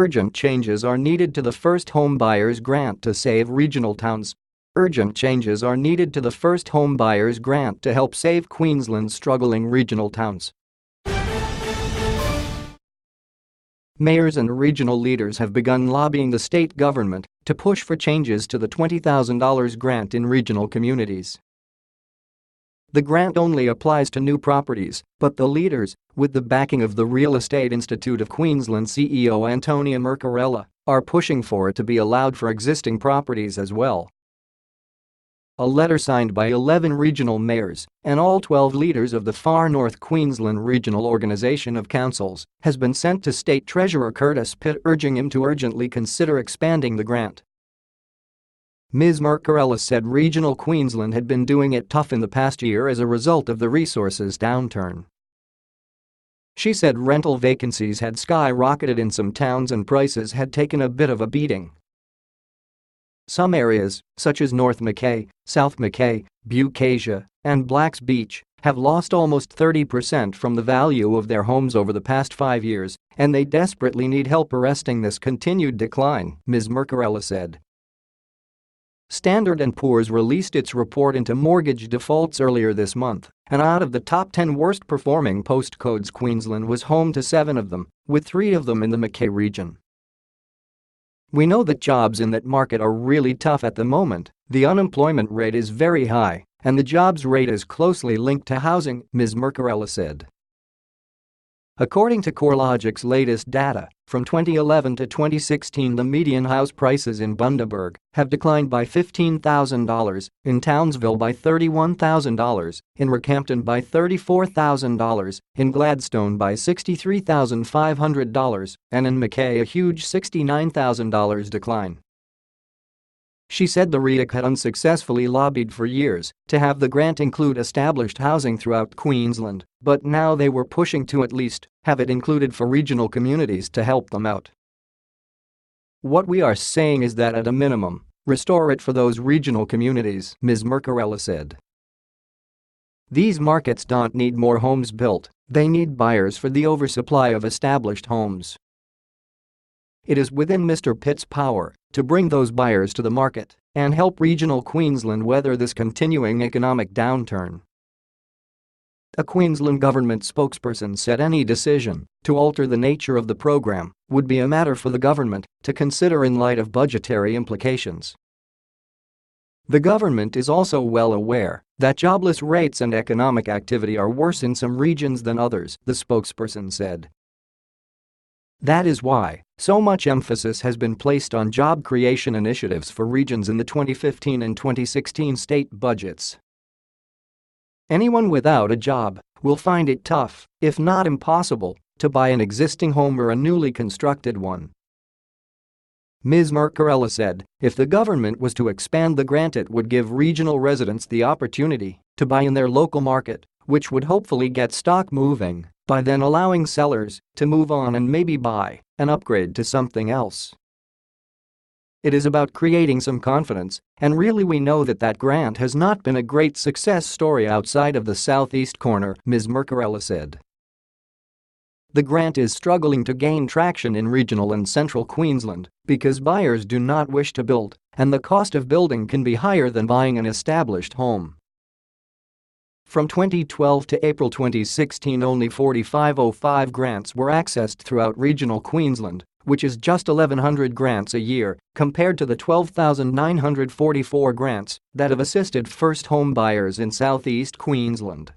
Urgent changes are needed to the First Home Buyers Grant to save regional towns. Urgent changes are needed to the First Home Buyers Grant to help save Queensland's struggling regional towns. Mayors and regional leaders have begun lobbying the state government to push for changes to the $20,000 grant in regional communities. The grant only applies to new properties, but the leaders, with the backing of the Real Estate Institute of Queensland CEO Antonia Mercorella, are pushing for it to be allowed for existing properties as well. A letter signed by 11 regional mayors and all 12 leaders of the Far North Queensland Regional Organisation of Councils has been sent to State Treasurer Curtis Pitt urging him to urgently consider expanding the grant. Ms. Mercorella said regional Queensland had been doing it tough in the past year as a result of the resources downturn. She said rental vacancies had skyrocketed in some towns and prices had taken a bit of a beating. Some areas, such as North Mackay, South Mackay, Bucasia, and Blacks Beach, have lost almost 30% from the value of their homes over the past 5 years, and they desperately need help arresting this continued decline, Ms. Mercorella said. Standard & Poor's released its report into mortgage defaults earlier this month, and out of the top 10 worst-performing postcodes, Queensland was home to 7 of them, with 3 of them in the Mackay region. "We know that jobs in that market are really tough at the moment, the unemployment rate is very high, and the jobs rate is closely linked to housing," Ms. Mercorella said. According to CoreLogic's latest data, from 2011 to 2016 the median house prices in Bundaberg have declined by $15,000, in Townsville by $31,000, in Rockhampton by $34,000, in Gladstone by $63,500, and in Mackay a huge $69,000 decline. She said the REIC had unsuccessfully lobbied for years to have the grant include established housing throughout Queensland, but now they were pushing to at least have it included for regional communities to help them out. "What we are saying is that at a minimum, restore it for those regional communities," Ms. Mercorella said. "These markets don't need more homes built, they need buyers for the oversupply of established homes. It is within Mr. Pitt's power to bring those buyers to the market and help regional Queensland weather this continuing economic downturn." A Queensland government spokesperson said any decision to alter the nature of the program would be a matter for the government to consider in light of budgetary implications. The government is also well aware that jobless rates and economic activity are worse in some regions than others, the spokesperson said. "That is why so much emphasis has been placed on job creation initiatives for regions in the 2015 and 2016 state budgets. Anyone without a job will find it tough, if not impossible, to buy an existing home or a newly constructed one." Ms. Mercorella said if the government was to expand the grant it would give regional residents the opportunity to buy in their local market, which would hopefully get stock moving by then allowing sellers to move on and maybe buy an upgrade to something else. "It is about creating some confidence, and really we know that that grant has not been a great success story outside of the southeast corner," Ms. Mercorella said. The grant is struggling to gain traction in regional and central Queensland because buyers do not wish to build, and the cost of building can be higher than buying an established home. From 2012 to April 2016 only 4505 grants were accessed throughout regional Queensland, which is just 1,100 grants a year compared to the 12,944 grants that have assisted first home buyers in southeast Queensland.